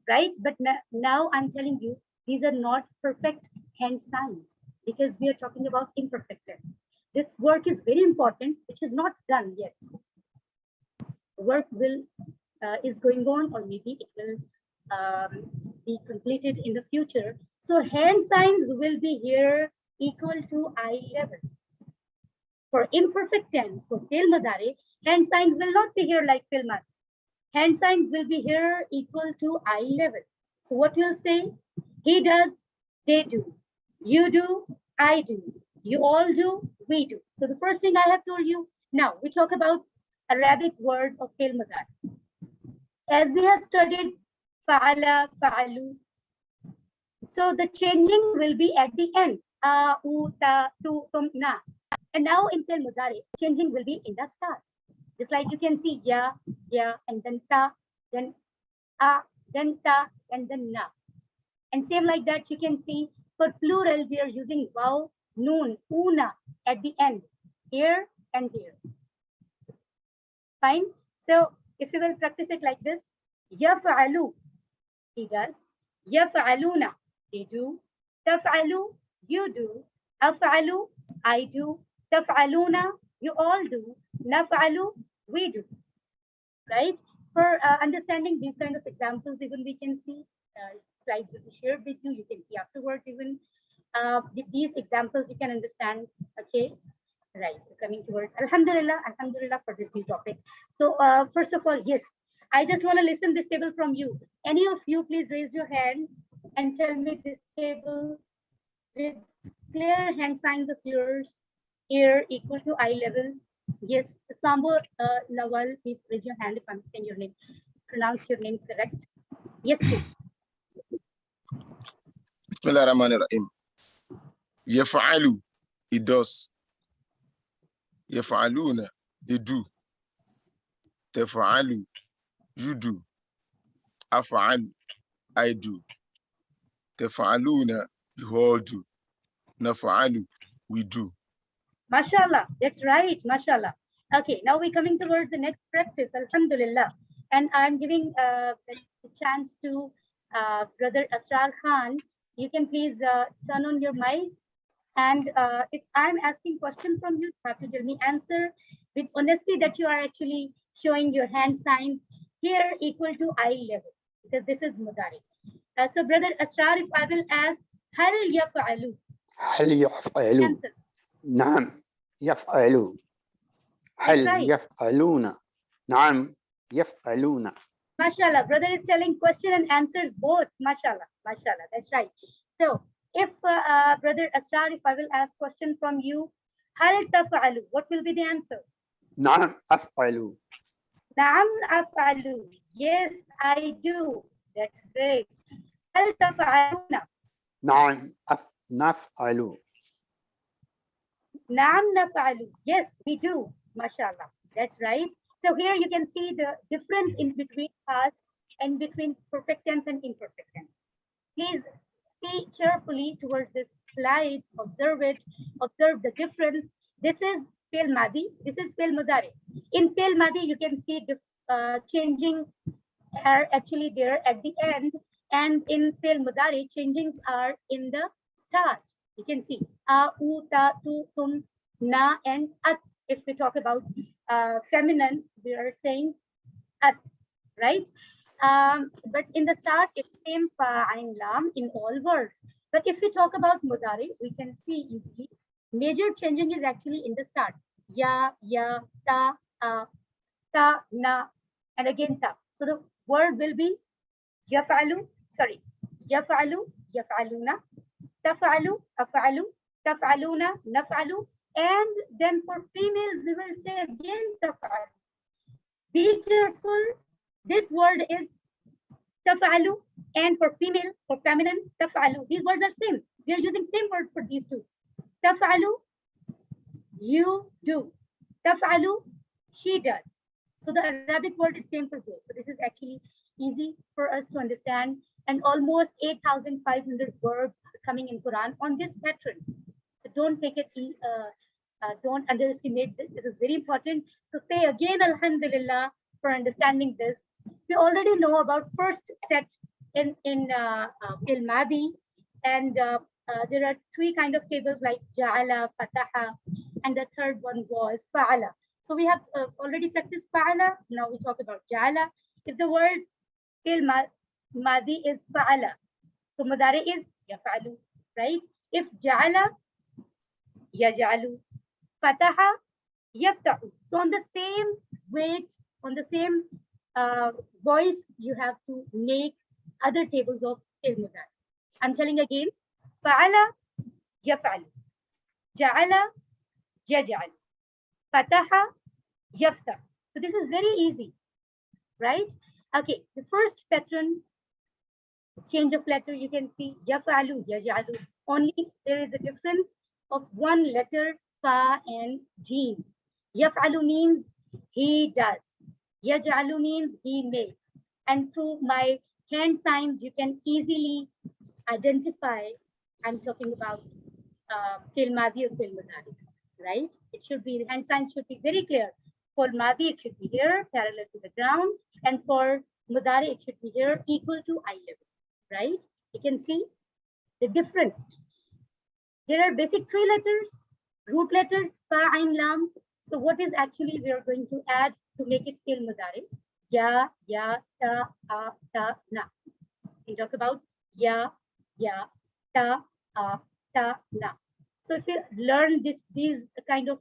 right? But now I'm telling you, these are not perfect hand signs because we are talking about imperfect tense. This work is very important, which is not done yet. Work will is going on, or maybe it will be completed in the future. So hand signs will be here equal to I level. For imperfect tense, for fi'l madari, hand signs will not be here like fi'l madari. Hand signs will be here equal to I level. So what we'll say, he does, they do, you do, I do, you all do, we do. So the first thing I have told you, now we talk about Arabic words of fi'l madari. As we have studied fa'ala, fa'alu, so the changing will be at the end. A, u, ta, tu, tum, na. And now in fi'l madari, changing will be in the start. Just like you can see ya, and then ta, then a, then ta, and then na. And same like that, you can see for plural, we are using waw, noon, una at the end, here and here. Fine. So if you will practice it like this, yaf'alu, he does, yaf'aluna, they do, taf'alu, you do, af'alu, I do, taf'aluna, you all do, naf'alu, we do, right? For understanding these kind of examples, even we can see slides will be shared with you. You can see afterwards even with these examples, you can understand, okay? Right, coming towards Alhamdulillah for this new topic. So first of all, yes, I just want to listen this table from you. Any of you, please raise your hand and tell me this table with clear hand signs of yours here equal to eye level. Yes, Sambo Lawal, please raise your hand if I'm saying your name, pronounce your name correct. Yes, please. Bismillahirrahmanirrahim. Yaf'alu, it does. Yaf'aluna, they do. تفعلوا, you do. أفعل, I do. تفعلون, you all do. نفعل, we do. MashaAllah, that's right, MashaAllah. Okay, now we're coming towards the next practice, Alhamdulillah. And I'm giving the chance to Brother Asrar Khan. You can please turn on your mic. And if I'm asking questions from you, you have to tell me answer with honesty that you are actually showing your hand signs here equal to eye level, because this is Mudari. So Brother Asrar, if I will ask, هل يفعلوا? هل يفعلوا؟ Answer. نعم يفعلوا. هل right. يفعلون؟ نعم يفعلون. MashaAllah, brother is telling question and answers both. MashaAllah, MashaAllah, that's right. So if Brother Asrar, if I will ask question from you, هل تفعلوا? What will be the answer? نعم أفعل. نعم أفعل. Yes, I do. That's great. هل تفعلون? نعم نفعل. نعم نفعل. Yes, we do. MashaAllah, that's right. So here you can see the difference in between past and between perfect tense and imperfect tense. Please see carefully towards this slide, observe it, observe the difference. This is fi'l madi, this is fi'l mudari. In fi'l madi, you can see the changing are actually there at the end, and in fi'l mudari, changings are in the start. You can see a, u, ta, tu, tum, na, and at. If we talk about feminine, we are saying at, right? But in the start, it's same fa, ain, lam in all words. But if we talk about mudari, we can see easily major changing is actually in the start. Ya, ta, ta, na, and again ta. So the word will be yaf'alu, sorry, yaf'alu, yaf'aluna, taf'alu, af'alu, taf'aluna, naf'alu. And then for female, we will say again taf'alu. Be careful. This word is taf'alu, and for female, for feminine, taf'alu. These words are same. We are using same word for these two. Taf'alu, you do. Taf'alu, she does. So the Arabic word is same for both. So this is actually easy for us to understand. And almost 8,500 verbs are coming in Quran on this pattern. So don't take it, don't underestimate this. This is very important. So say again, Alhamdulillah, for understanding this. We already know about first set in fi'l madi, and there are three kind of tables like ja'ala, fataha, and the third one was fa'ala. So we have already practiced fa'ala. Now we talk about ja'ala. If the word fi'l madi is fa'ala, so mudari is yaf'alu, right? If ja'ala, yaj'alu, fataha, yaftahu. So on the same weight, on the same voice, you have to make other tables of fi'l mudari. I'm telling again, fa'ala, yaf'alu, ja'ala, yaj'alu, fataha, yaftahu. So this is very easy, right? Okay, the first pattern, change of letter, you can see yaf'alu, yaj'alu. Only there is a difference of one letter, fa and jeen. Yaf'alu means he does. Yaj'alu means he makes. And through my hand signs, you can easily identify I'm talking about fi'l madi or fi'l mudari, right? It should be, hand signs should be very clear. For madi, it should be here, parallel to the ground. And for mudari, it should be here, equal to eye level, right? You can see the difference. There are basic three letters, root letters, fa, ain, lam. So what is actually we are going to add to make it fi'l mudari? Ya, ta, a, ta, na. We talk about ya, ta, a, ta, na. So if you learn these kind of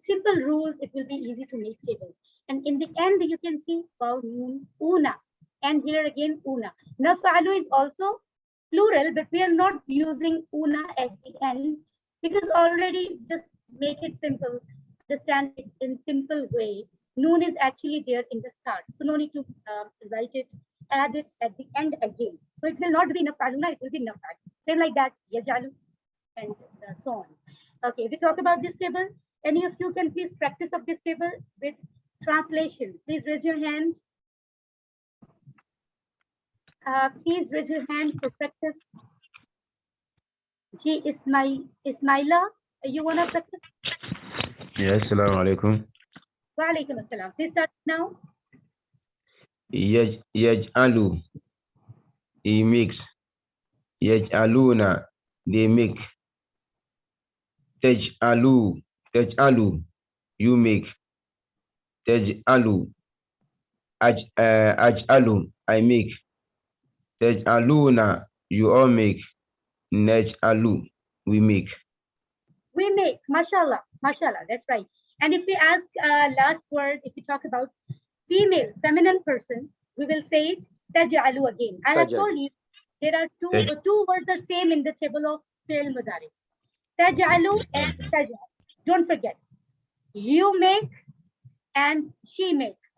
simple rules, it will be easy to make tables. And in the end, you can see wow, una. And here again, una. Naf'alu is also plural, but we are not using una at the end because already just make it simple, understand it in simple way. Noon is actually there in the start, so no need to write it, add it at the end again. So it will not be naf'aluna, it will be naf'al. Same like that, yajalu, and so on. Okay, we talk about this table. Any of you can please practice of this table with translation. Please raise your hand. Please raise your hand for practice. Ji Ismaila, you want to practice? Yes, assalamu alaikum. Wa alaikum assalam. Please start now. Yaj'alu, he makes. Yaj'aluna, they make. Taj'alu, you make. Taj'alu, aj'alu, I make. Taj'aluna, you all make. Naj'alu, we make. We make, mashallah, mashallah, that's right. And if we ask last word, if we talk about female, feminine person, we will say it, taj'alu again. I have told you, there are two words are same in the table of fi'l mudari. Taj'alu and taj'al. Don't forget, you make and she makes.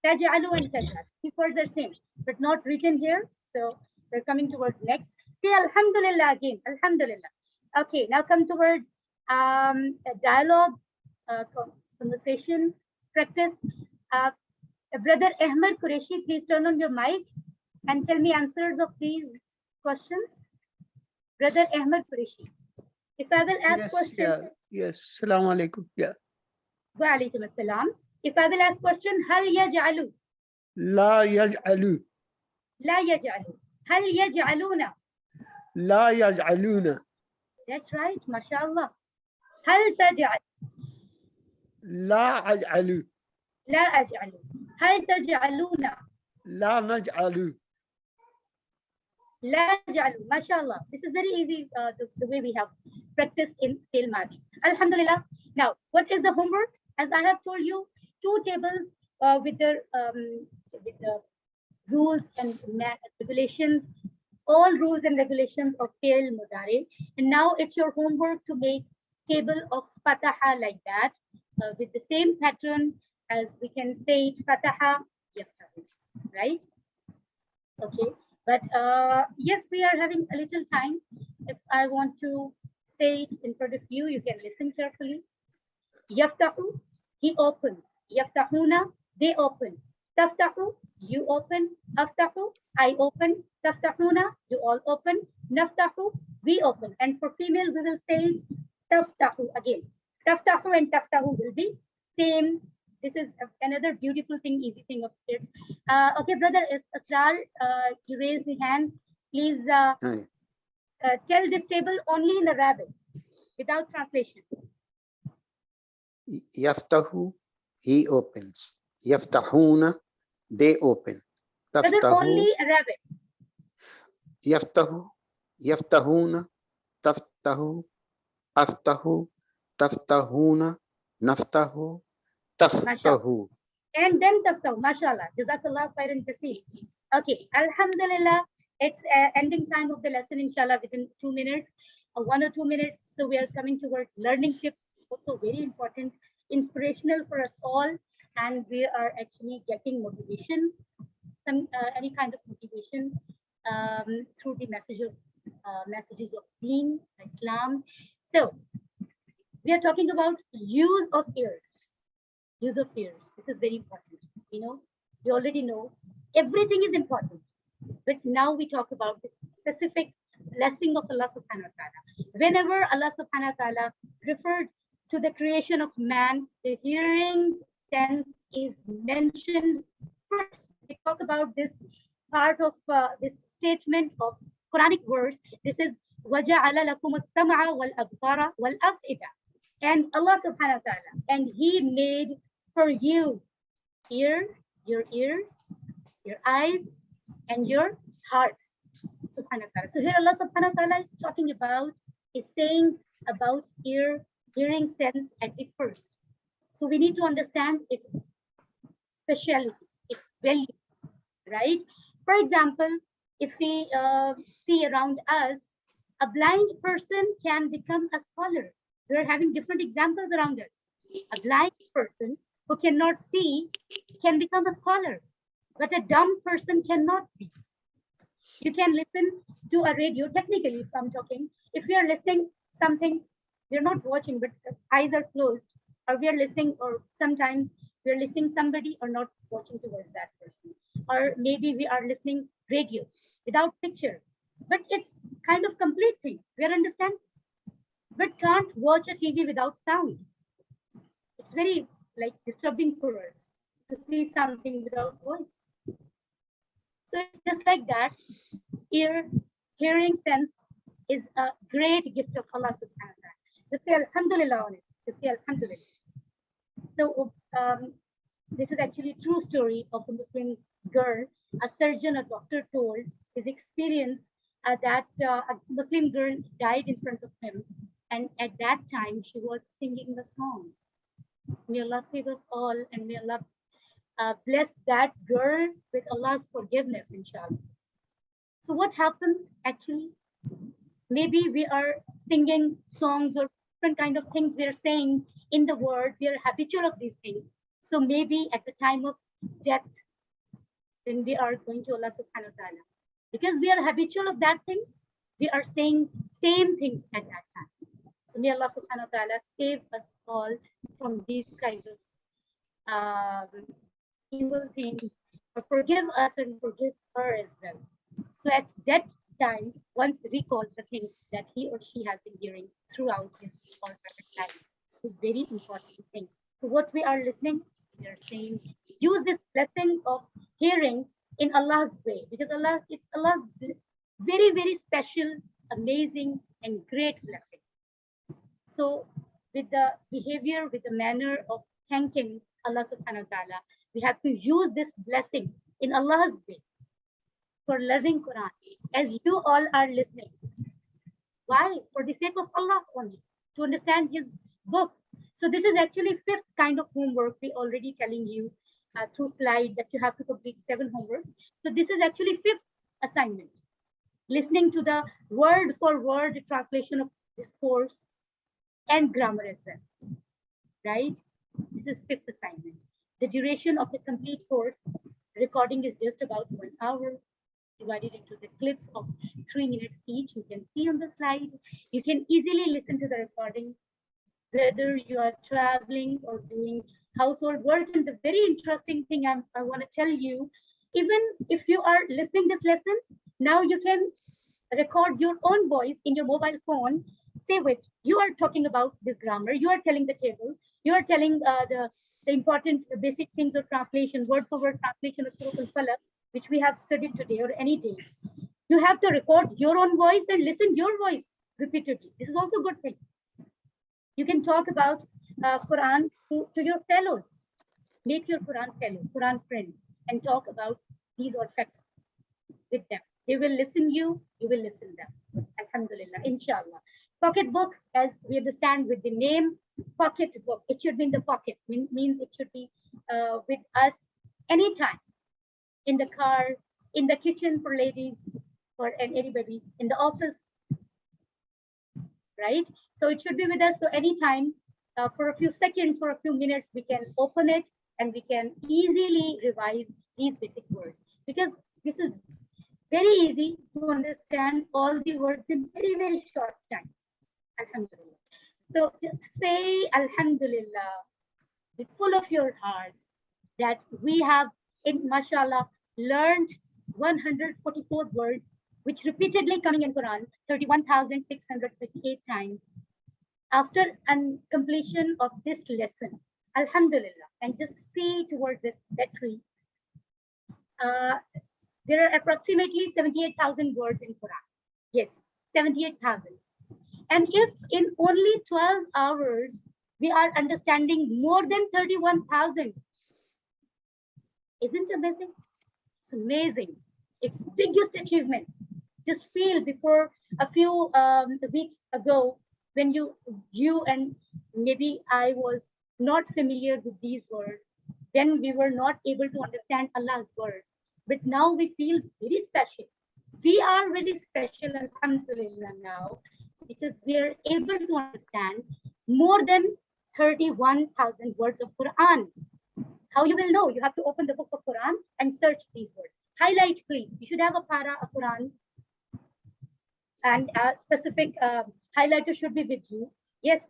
Taj'alu and taj'al. These words are same, but not written here. So we're coming towards next. Say alhamdulillah again, alhamdulillah. Okay, now come towards a dialogue, conversation, practice. Brother Ahmed Qureshi, please turn on your mic and tell me answers of these questions. Brother Ahmed Qureshi. If I will ask questions. Yeah, yes, assalamu alaikum. Yeah. Wa alaikum assalam. If I will ask question, hal yaj'alu? La yaj'alu. La yaj'alu. Hal yaj'aluna? La yaj'aluna. That's right, mashallah. Hal taj'al? La aj'alu. La aj'alu. Hal taj'aluna? La naj'alu. La aj'alu. Mashallah. This is very easy, the way we have practiced in fi'l madi. Alhamdulillah. Now, what is the homework? As I have told you, 2 tables with the rules and regulations, all rules and regulations of fi'l mudari. And now it's your homework to make table of fataha like that, with the same pattern as we can say it, fataha yaftahu, right? Okay, but yes, we are having a little time. If I want to say it in front of you, you can listen carefully. Yaftahu, he opens. Yaftahuna, they open. Taftahu, you open. Aftahu, I open. Taftahuna, you all open. Naftahu, we open. And for female, we will say taftahu again. Taftahu and taftahu will be same. This is another beautiful thing, easy thing of it. Okay, brother Asrar, you raised the hand. Please tell this table only in Arabic, without translation. Yaftahu, he opens. Yaftahuna, they open. Brother, only Arabic. Yaftahu, yaftahuna, taftahu, aftahu, taftahuna, naftahu, taftahu. And then taftahu, mashallah. Jazakallah khairan kaseer. Okay, alhamdulillah. It's ending time of the lesson, inshallah, within 2 minutes, 1 or 2 minutes. So we are coming towards learning tips, also very important, inspirational for us all. And we are actually getting motivation, any kind of motivation through the messages of Deen, Islam. So we are talking about use of ears. Use of ears. This is very important. You know, you already know everything is important. But now we talk about this specific blessing of Allah subhanahu wa ta'ala. Whenever Allah subhanahu wa ta'ala referred to the creation of man, the hearing sense is mentioned first. We talk about this part of this statement of Quranic verse. This is وَجَعَلَ لَكُمُ السَّمْعَ وَالْأَبْصَارَ وَالْأَفْئِدَةَ. And Allah subhanahu wa ta'ala, and He made for you your ears, your eyes, and your hearts. Subhanahu wa ta'ala. So here Allah subhanahu wa ta'ala is talking about, is saying about hearing sense at the first. So we need to understand its speciality, its value, right? For example, if we see around us, a blind person can become a scholar. We are having different examples around us. A blind person who cannot see can become a scholar, but a dumb person cannot be. You can listen to a radio, technically, if I'm talking, if we are listening something, we're not watching, but the eyes are closed, or we are listening, or sometimes We are listening somebody or not watching towards that person. Or maybe we are listening radio without picture, but it's kind of complete thing. We are understand, but can't watch a TV without sound. It's very like disturbing for us to see something without voice. So it's just like that. Hearing sense is a great gift of Allah subhanahu wa ta'ala. Just say Alhamdulillah on it. Just say Alhamdulillah. So this is actually a true story of a Muslim girl. A surgeon, a doctor told his experience that a Muslim girl died in front of him. And at that time, she was singing the song. May Allah save us all, and may Allah bless that girl with Allah's forgiveness, inshallah. So what happens actually? Maybe we are singing songs or different kind of things we are saying in the word. We are habitual of these things. So maybe at the time of death, then we are going to Allah subhanahu wa ta'ala. Because we are habitual of that thing, we are saying same things at that time. So may Allah subhanahu wa ta'ala save us all from these kinds of evil things, or forgive us and forgive her as well. So at that time, one recalls the things that he or she has been hearing throughout his or her life. It's very important thing. So what we are listening, we are saying, use this blessing of hearing in Allah's way, because Allah, it's Allah's very, very special, amazing, and great blessing. So with the behavior, with the manner of thanking Allah subhanahu wa ta'ala, we have to use this blessing in Allah's way for learning Quran, as you all are listening. Why? For the sake of Allah only, to understand his book. So this is actually 5th kind of homework. We already telling you through slide that you have to complete 7 homeworks. So this is actually 5th assignment. Listening to the word for word translation of this course and grammar as well, right? This is 5th assignment. The duration of the complete course recording is just about 1 hour, divided into the clips of 3 minutes each. You can see on the slide. You can easily listen to the recording, whether you are traveling or doing household work. And the very interesting thing I want to tell you, even if you are listening this lesson, now you can record your own voice in your mobile phone. Save it. You are talking about this grammar. You are telling the table. You are telling the important basic things of translation, word for word translation of Surah Al-Falaq, which we have studied today or any day. You have to record your own voice and listen your voice repeatedly. This is also a good thing. You can talk about Quran to your fellows. Make your Quran fellows, Quran friends, and talk about these or facts with them. They will listen you will listen them. Alhamdulillah, inshallah. Pocket book, as we understand with the name, pocket book. It should be in the pocket, means it should be with us anytime. In the car, in the kitchen for ladies, and anybody, in the office, right? So it should be with us. So anytime, for a few seconds, for a few minutes, we can open it and we can easily revise these basic words, because this is very easy to understand all the words in very, very short time. Alhamdulillah. So just say Alhamdulillah with full of your heart that we have, in mashallah, learned 144 words, which repeatedly coming in Quran 31,658 times. After completion of this lesson, Alhamdulillah, and just see towards this battery, there are approximately 78,000 words in Quran. Yes, 78,000. And if in only 12 hours, we are understanding more than 31,000, isn't it amazing? It's amazing. It's biggest achievement. Just feel before a few weeks ago, when you and maybe I was not familiar with these words, then we were not able to understand Allah's words. But now we feel very special. We are very special, alhamdulillah, now, because we are able to understand more than 31,000 words of Quran. How you will know? You have to open the book of Quran and search these words. Highlight, please. You should have a para of Quran, and a specific highlighter should be with you. Yes,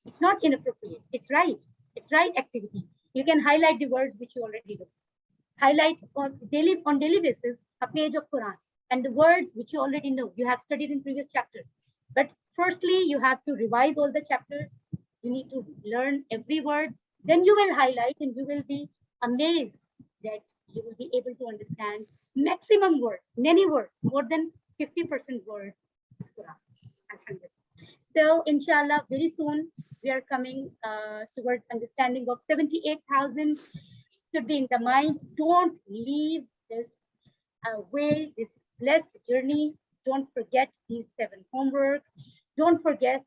it's not inappropriate. It's right. It's right activity. You can highlight the words which you already know. Highlight on daily basis a page of Quran and the words which you already know. You have studied in previous chapters. But firstly, you have to revise all the chapters. You need to learn every word. Then you will highlight and you will be amazed that you will be able to understand maximum words, many words, more than 50% words of Quran. So inshallah, very soon we are coming towards understanding of 78,000 should be in the mind. Don't leave this way, this blessed journey. Don't forget these 7 homeworks. Don't forget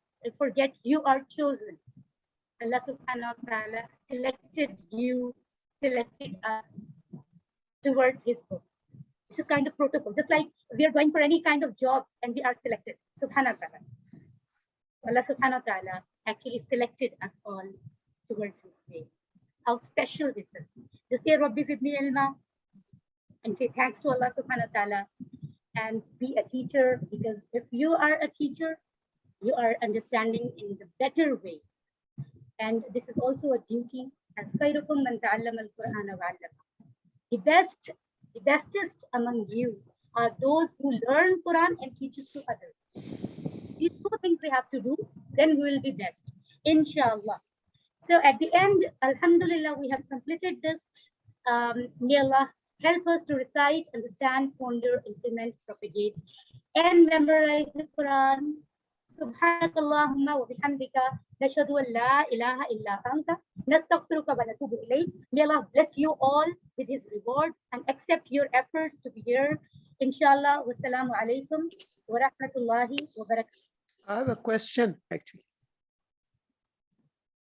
you are chosen. Allah subhanahu wa ta'ala selected you, selected us towards his book. It's a kind of protocol, just like we are going for any kind of job and we are selected. Subhanahu wa ta'ala. Allah subhanahu wa ta'ala actually selected us all towards his way. How special this is. Just say Rabbi Zidni Ilma and say thanks to Allah subhanahu wa ta'ala and be a teacher, because if you are a teacher, you are understanding in the better way. And this is also a duty as khairukum man ta'allama al-Qur'ana wa 'allama. The bestest among you are those who learn Quran and teach it to others. These 2 things we have to do, then we will be best, inshallah. So at the end, alhamdulillah, we have completed this. May Allah help us to recite, understand, ponder, implement, propagate, and memorize the Quran. Subhanakallahumma wa bihamdika nashhadu an la ilaha illa anta nastaghfiruka wa natubu ilayk. May Allah bless you all with his rewards and accept your efforts to be here. Inshallah. Wassalamu alaikum wa rahmatullahi wa barakatuh. I have a question actually.